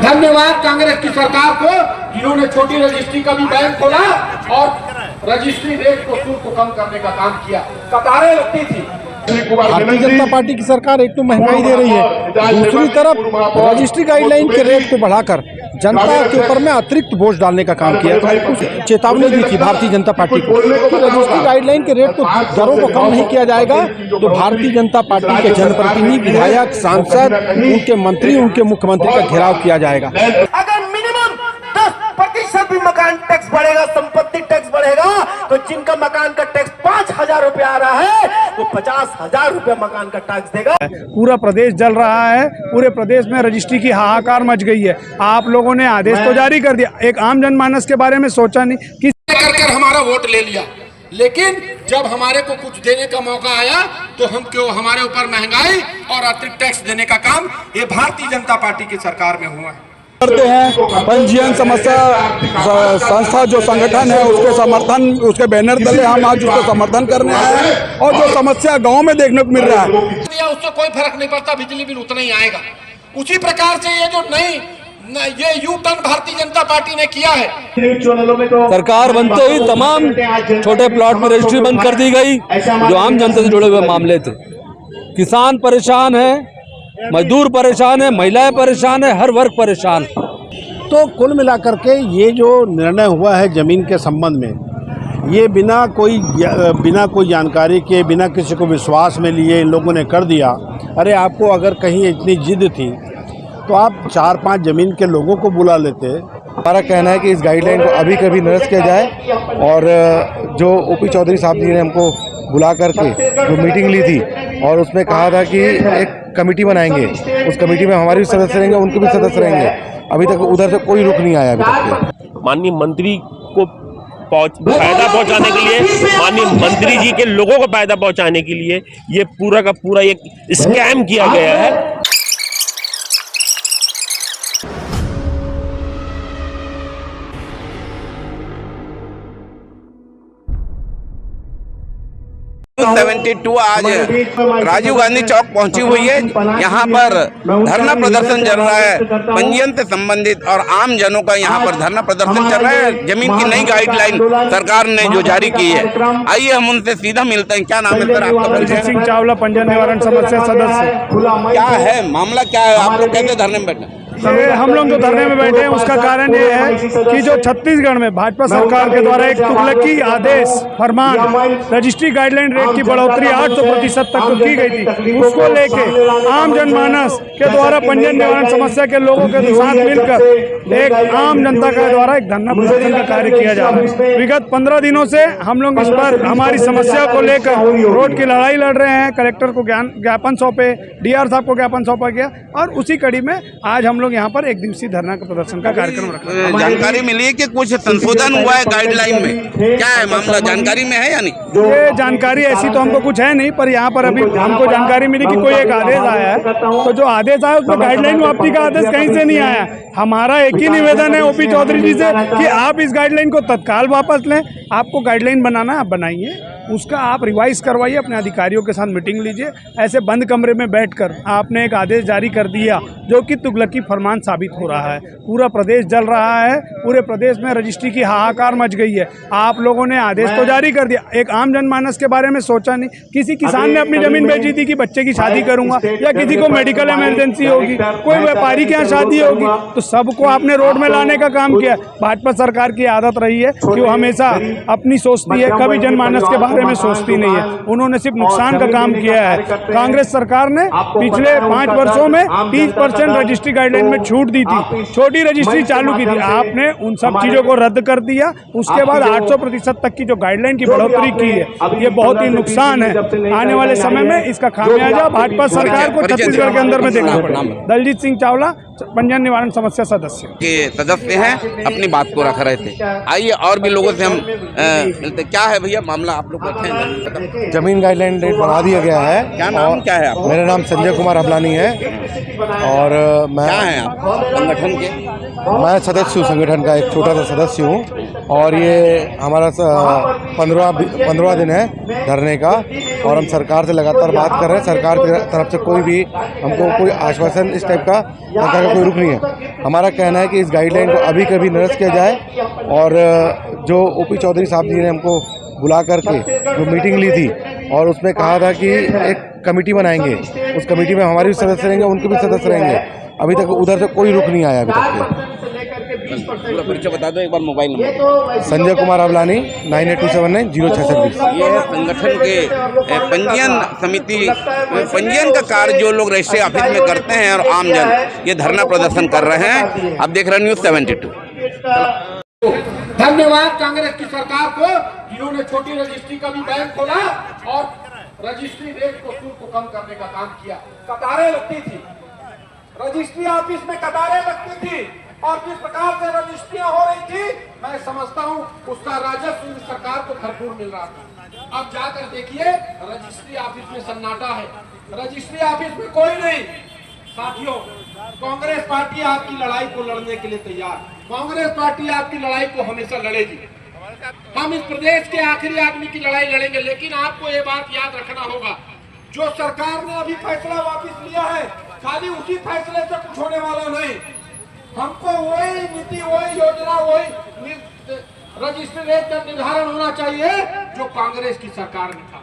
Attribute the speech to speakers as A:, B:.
A: धन्यवाद कांग्रेस की सरकार को जिन्होंने छोटी रजिस्ट्री का भी बैंक खोला और रजिस्ट्री रेट को शुल्क को कम करने का काम किया। कतारें लगती थी।
B: भारतीय जनता पार्टी की सरकार एक तो महंगाई दे रही है, दूसरी तरफ रजिस्ट्री गाइडलाइन के रेट को बढ़ाकर जनता के ऊपर में अतिरिक्त बोझ डालने का काम किया। कुछ चेतावनी दी थी भारतीय जनता पार्टी को कि रजिस्ट्री गाइडलाइन के रेट को दरों को कम नहीं किया जाएगा तो भारतीय जनता पार्टी के जनप्रतिनिधि, विधायक, सांसद, उनके मंत्री, उनके मुख्यमंत्री का घेराव किया जाएगा।
C: अगर मिनिमम 10% भी मकान टैक्स बढ़ेगा, संपत्ति टैक्स बढ़ेगा, तो जिनका मकान का टैक्स 5,000 रुपए आ रहा है वो 50,000 रुपए मकान का टैक्स देगा।
B: पूरा प्रदेश जल रहा है, पूरे प्रदेश में रजिस्ट्री की हाहाकार मच गई है। आप लोगों ने आदेश तो जारी कर दिया, एक आम जनमानस के बारे में सोचा नहीं कि
A: कर हमारा वोट ले लिया, लेकिन जब हमारे को कुछ देने का मौका आया तो हम क्यों हमारे ऊपर महंगाई और अतिरिक्त टैक्स देने का काम ये भारतीय जनता पार्टी की सरकार में हुआ है।
B: करते हैं पंजीयन समस्या संस्था जो संगठन है उसके समर्थन, उसके बैनर तले हम आज उसको समर्थन करने आए हैं और जो समस्या गांव में देखने को मिल रहा है
A: उससे कोई फर्क नहीं पड़ता, बिजली बिल उतना ही आएगा। उसी प्रकार से ये जो ये U turn Bharatiya Janata party ने किया है।
D: सरकार बनते ही तमाम छोटे प्लॉट में रजिस्ट्री बंद कर दी गई जो आम जनता से जुड़े हुए मामले थे। किसान परेशान है, मजदूर परेशान है, महिलाएं परेशान है, हर वर्ग परेशान।
B: तो कुल मिलाकर के ये जो निर्णय हुआ है जमीन के संबंध में, ये बिना कोई जानकारी के, बिना किसी को विश्वास में लिए इन लोगों ने कर दिया। अरे आपको अगर कहीं इतनी जिद थी तो आप 4-5 जमीन के लोगों को बुला लेते।
E: हमारा कहना है कि इस गाइडलाइन को अभी कभी निरस्त किया जाए और जो ओपी चौधरी साहब जी ने हमको बुला करके जो मीटिंग ली थी और उसमें कहा था कि एक कमेटी बनाएंगे, उस कमेटी में हमारे भी सदस्य रहेंगे, उनके भी सदस्य रहेंगे। अभी तक उधर से कोई रुख नहीं आया अभी तक।
F: माननीय मंत्री को फायदा पहुंचाने के लिए, माननीय मंत्री जी के लोगों को फायदा पहुंचाने के लिए ये पूरा का पूरा एक स्कैम किया गया है।
G: आज राजीव गांधी चौक पहुंची हुई है। यहाँ पर धरना प्रदर्शन चल रहा है, पंजीयन से संबंधित और आम जनों का यहाँ पर धरना प्रदर्शन चल रहा है। जमीन की नई गाइडलाइन सरकार ने जो जारी की है, आइए हम उनसे सीधा मिलते हैं। क्या नाम है सर आपका?
B: दलजीत सिंह चावला, पंजीयन निवारण समस्या सदस्य।
G: क्या है मामला, क्या है, आप लोग कैसे धरने में बैठे?
B: हम लोग जो धरने में बैठे हैं उसका कारण ये है कि जो छत्तीसगढ़ में भाजपा सरकार के द्वारा एक तुगलकी आदेश फरमान रजिस्ट्री गाइडलाइन रेट की बढ़ोतरी 800% तक की गई थी, उसको लेके आम जनमानस के द्वारा पंजीयन निवारण समस्या के लोगों के साथ मिलकर एक आम जनता के द्वारा एक धरना प्रदर्शन का कार्य किया जा रहा है। विगत 15 दिनों से हम लोग इस पर हमारी समस्या को लेकर रोड की लड़ाई लड़ रहे हैं। कलेक्टर को ज्ञापन सौंपे, डीआर साहब को ज्ञापन सौंपा गया और उसी कड़ी में आज हम लोग यहाँ पर एक दिवसीय धरना का प्रदर्शन का कार्यक्रम रखा।
G: जानकारी मिली है कि कुछ संशोधन हुआ है गाइडलाइन में, क्या है मामला, जानकारी में है या नहीं?
B: ये जानकारी ऐसी तो हमको कुछ है नहीं, पर यहाँ पर अभी हमको जानकारी मिली कि कोई एक आदेश आया है, तो जो आदेश आया उसमें गाइडलाइन वापसी का आदेश कहीं से नहीं आया। हमारा एक ही निवेदन है ओपी चौधरी जी से कि आप इस गाइडलाइन को तत्काल वापस लें। आपको गाइडलाइन बनाना है, आप बनाइए, उसका आप रिवाइज करवाइए, अपने अधिकारियों के साथ मीटिंग लीजिए। ऐसे बंद कमरे में बैठकर आपने एक आदेश जारी कर दिया जो कि तुगलकी फरमान साबित हो रहा है। पूरा प्रदेश जल रहा है, पूरे प्रदेश में रजिस्ट्री की हाहाकार मच गई है। आप लोगों ने आदेश तो जारी कर दिया, एक आम जनमानस के बारे में सोचा नहीं। किसी किसान ने अपनी जमीन बेची थी कि बच्चे की शादी करूंगा, या किसी को मेडिकल इमरजेंसी होगी, कोई व्यापारी के यहाँ शादी होगी, तो सबको आपने रोड में लाने का काम किया। भाजपा सरकार की आदत रही है कि वो हमेशा अपनी सोचती है, कभी जनमानस के बारे में सोचती नहीं है। उन्होंने सिर्फ नुकसान का काम किया है। कांग्रेस सरकार ने पिछले 5 वर्षों में 30% रजिस्ट्री गाइडलाइन में छूट दी थी, छोटी रजिस्ट्री चालू की थी, आपने उन सब चीजों को रद्द कर दिया। उसके बाद 800% तक की जो गाइडलाइन की बढ़ोतरी की है, ये बहुत ही नुकसान है। आने वाले समय में इसका खामियाजा भाजपा सरकार को छत्तीसगढ़ के अंदर में देखना पड़ेगा। दलजीत सिंह चावला, पंजीयन निवारण समस्या
G: सदस्य हैं, अपनी बात को रख रहे थे। आइए और भी लोगों से हम मिलते। क्या है भैया मामला, आप लोग
E: जमीन गाइडलाइन रेट बढ़ा दिया गया है।
G: क्या नाम क्या है आपका?
E: मेरा नाम संजय कुमार हबलानी है और मैं
G: हैं आप संगठन के?
E: मैं सदस्य हूँ, संगठन का एक छोटा सा सदस्य हूँ और ये हमारा 15वां दिन है धरने का और हम सरकार से लगातार बात कर रहे हैं। सरकार की तरफ से कोई भी हमको कोई आश्वासन इस टाइप का सरकार का कोई रुख नहीं है। हमारा कहना है कि इस गाइडलाइन को अभी कभी निरस्त किया जाए और जो ओपी चौधरी साहब जी ने हमको बुला करके जो मीटिंग ली थी और उसमें कहा था कि एक कमेटी बनाएंगे, उस कमेटी में हमारे भी सदस्य रहेंगे, उनके भी सदस्य रहेंगे। अभी तक उधर से कोई रुख नहीं आया अभी तक।
G: पूरा परिचय बता दो एक बार, मोबाइल नंबर।
E: संजय कुमार अवलानी 9827900626।
G: ये है संगठन के पंजीयन समिति, पंजीयन का कार्य जो लोग रजिस्ट्री ऑफिस में करते हैं और आमजन ये धरना प्रदर्शन कर रहे हैं। आप देख रहे हैं न्यूज़ 72।
A: धन्यवाद कांग्रेस की सरकार को जिन्होंने छोटी रजिस्ट्री का भी बैंक खोला और रजिस्ट्री रेट को शुल्क को कम करने का काम किया। कतारें लगती थी रजिस्ट्री ऑफिस में, कतारें लगती थी और जिस प्रकार से रजिस्ट्रियां हो रही थी मैं समझता हूं उसका राजस्व सरकार को भरपूर मिल रहा था। अब जाकर देखिए रजिस्ट्री ऑफिस में सन्नाटा है, रजिस्ट्री ऑफिस में कोई नहीं। साथियों, कांग्रेस पार्टी आपकी लड़ाई को लड़ने के लिए तैयार, कांग्रेस पार्टी आपकी लड़ाई को हमेशा लड़ेगी। हम इस प्रदेश के आखिरी आदमी की लड़ाई लड़ेंगे, लेकिन आपको ये बात याद रखना होगा, जो सरकार ने अभी फैसला वापस लिया है खाली उसी फैसले से कुछ होने वाला नहीं। हमको वही नीति, वही योजना, वही रजिस्ट्री रेट का निर्धारण होना चाहिए जो कांग्रेस की सरकार ने था।